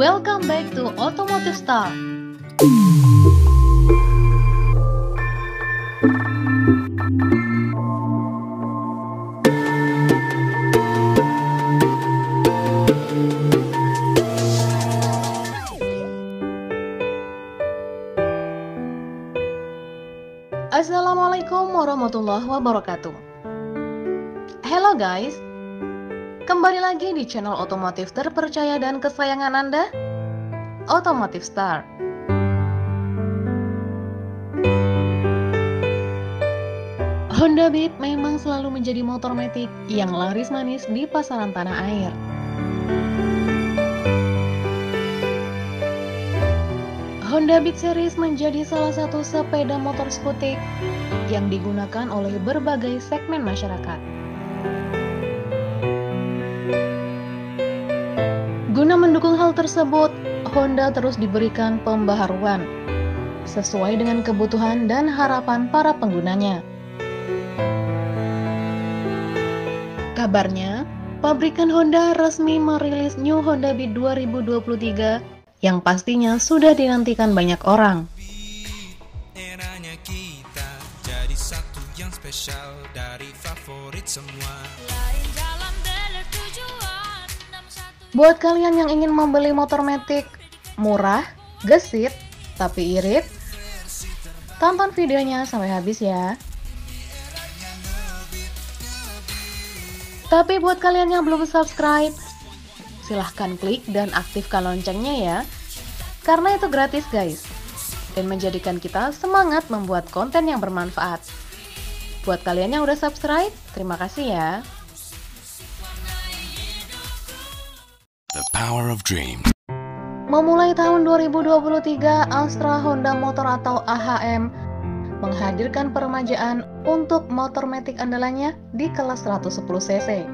Welcome back to Automotive Star. Assalamualaikum warahmatullahi wabarakatuh. Hello guys, kembali lagi di channel otomotif terpercaya dan kesayangan Anda, Automotive Star. Honda Beat memang selalu menjadi motor matic yang laris manis di pasaran tanah air. Honda Beat Series menjadi salah satu sepeda motor skutik yang digunakan oleh berbagai segmen masyarakat. Guna mendukung hal tersebut, Honda terus diberikan pembaharuan sesuai dengan kebutuhan dan harapan para penggunanya. Kabarnya, pabrikan Honda resmi merilis New Honda Beat 2023 yang pastinya sudah dinantikan banyak orang. Eranya kita jadi satu yang spesial dari favorit semua. Buat kalian yang ingin membeli motor matic murah, gesit, tapi irit, tonton videonya sampai habis ya. Tapi buat kalian yang belum subscribe, silahkan klik dan aktifkan loncengnya ya, karena itu gratis guys, dan menjadikan kita semangat membuat konten yang bermanfaat. Buat kalian yang udah subscribe, terima kasih ya. The Power of Dreams. Memulai tahun 2023, Astra Honda Motor atau AHM menghadirkan peremajaan untuk motor matic andalannya di kelas 110 cc.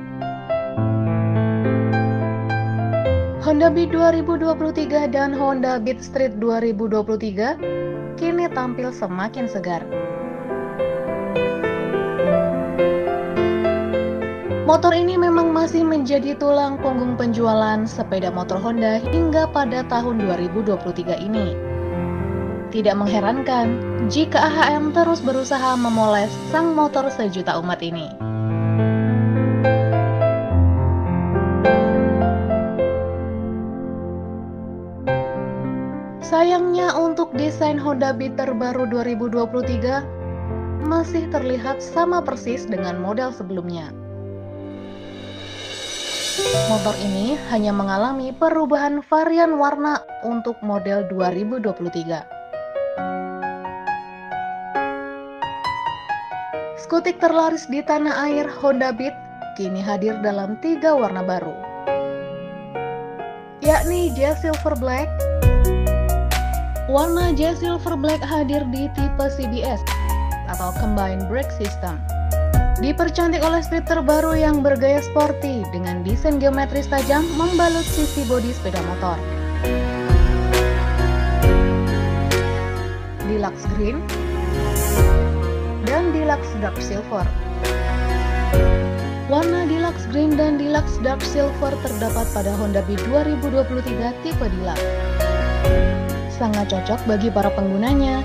Honda Beat 2023 dan Honda Beat Street 2023 kini tampil semakin segar. Motor ini memang masih menjadi tulang punggung penjualan sepeda motor Honda hingga pada tahun 2023 ini. Tidak mengherankan jika AHM terus berusaha memoles sang motor sejuta umat ini. Sayangnya untuk desain Honda Beat terbaru 2023 masih terlihat sama persis dengan model sebelumnya. Motor ini hanya mengalami perubahan varian warna untuk model 2023. Skutik terlaris di tanah air Honda Beat kini hadir dalam 3 warna baru, yakni Jazz Silver Black. Warna Jazz Silver Black hadir di tipe CBS atau Combined Brake System. Dipercantik oleh strip terbaru yang bergaya sporty dengan desain geometris tajam membalut sisi bodi sepeda motor. Deluxe Green dan Deluxe Dark Silver. Warna Deluxe Green dan Deluxe Dark Silver terdapat pada Honda Beat 2023 tipe Deluxe. Sangat cocok bagi para penggunanya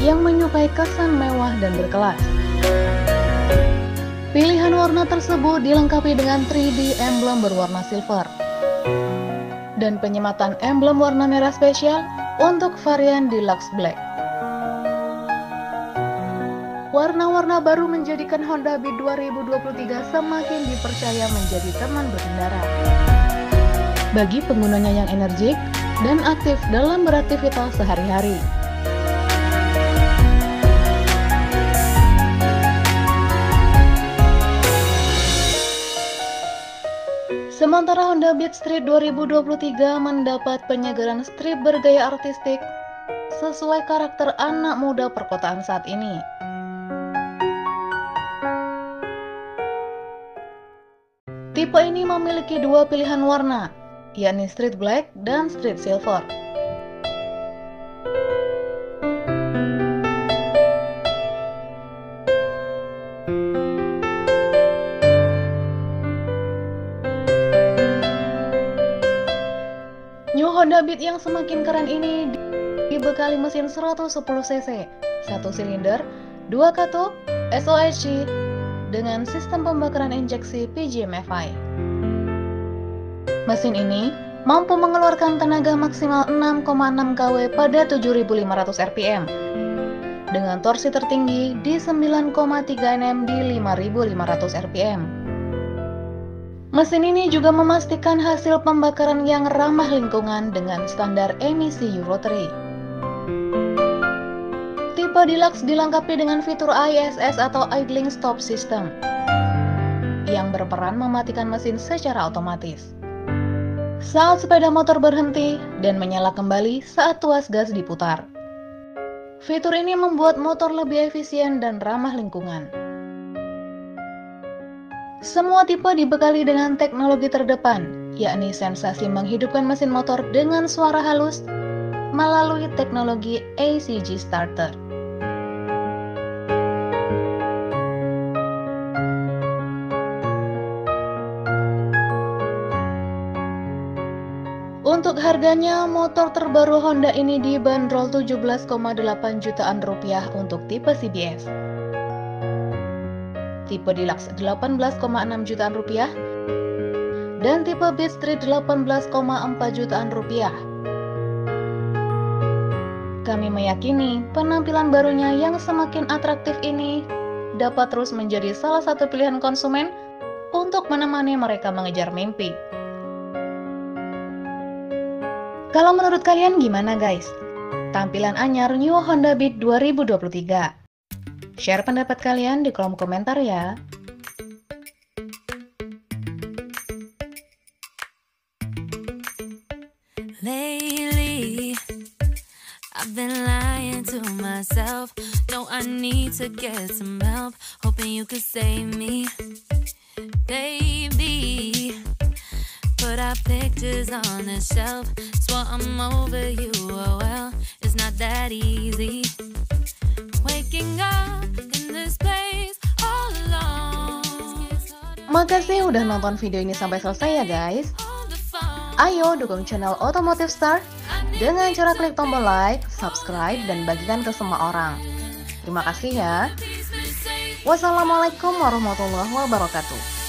yang menyukai kesan mewah dan berkelas. Pilihan warna tersebut dilengkapi dengan 3D emblem berwarna silver dan penyematan emblem warna merah spesial untuk varian Deluxe Black. Warna-warna baru menjadikan Honda Beat 2023 semakin dipercaya menjadi teman berkendara bagi penggunanya yang energik dan aktif dalam beraktivitas sehari-hari. Sementara Honda Beat Street 2023 mendapat penyegaran strip bergaya artistik sesuai karakter anak muda perkotaan saat ini. Tipe ini memiliki 2 pilihan warna, yakni Street Black dan Street Silver. Honda Beat yang semakin keren ini dibekali mesin 110 cc, 1 silinder, 2 katup, SOHC, dengan sistem pembakaran injeksi PGM-FI. Mesin ini mampu mengeluarkan tenaga maksimal 6,6 kW pada 7.500 rpm, dengan torsi tertinggi di 9,3 Nm di 5.500 rpm. Mesin ini juga memastikan hasil pembakaran yang ramah lingkungan dengan standar emisi Euro 3. Tipe Deluxe dilengkapi dengan fitur ISS atau Idling Stop System yang berperan mematikan mesin secara otomatis saat sepeda motor berhenti dan menyala kembali saat tuas gas diputar. Fitur ini membuat motor lebih efisien dan ramah lingkungan. Semua tipe dibekali dengan teknologi terdepan, yakni sensasi menghidupkan mesin motor dengan suara halus melalui teknologi ACG Starter. Untuk harganya, motor terbaru Honda ini dibanderol 17,8 jutaan rupiah untuk tipe CBS, tipe Deluxe 18,6 jutaan rupiah, dan tipe Beat Street 18,4 jutaan rupiah. Kami meyakini penampilan barunya yang semakin atraktif ini dapat terus menjadi salah satu pilihan konsumen untuk menemani mereka mengejar mimpi. Kalau menurut kalian gimana guys? Tampilan anyar New Honda Beat 2023. Share pendapat kalian di kolom komentar ya. Lately, I've been lying to myself. No, I need to get some help. Hoping you could save me, baby. Put our pictures on the shelf. Swore I'm over you, oh well, it's not that easy. Waking up in this place all alone. Makasih udah nonton video ini sampai selesai ya guys. Ayo dukung channel Automotive Star dengan cara klik tombol like, subscribe, dan bagikan ke semua orang. Terima kasih ya. Wassalamualaikum warahmatullahi wabarakatuh.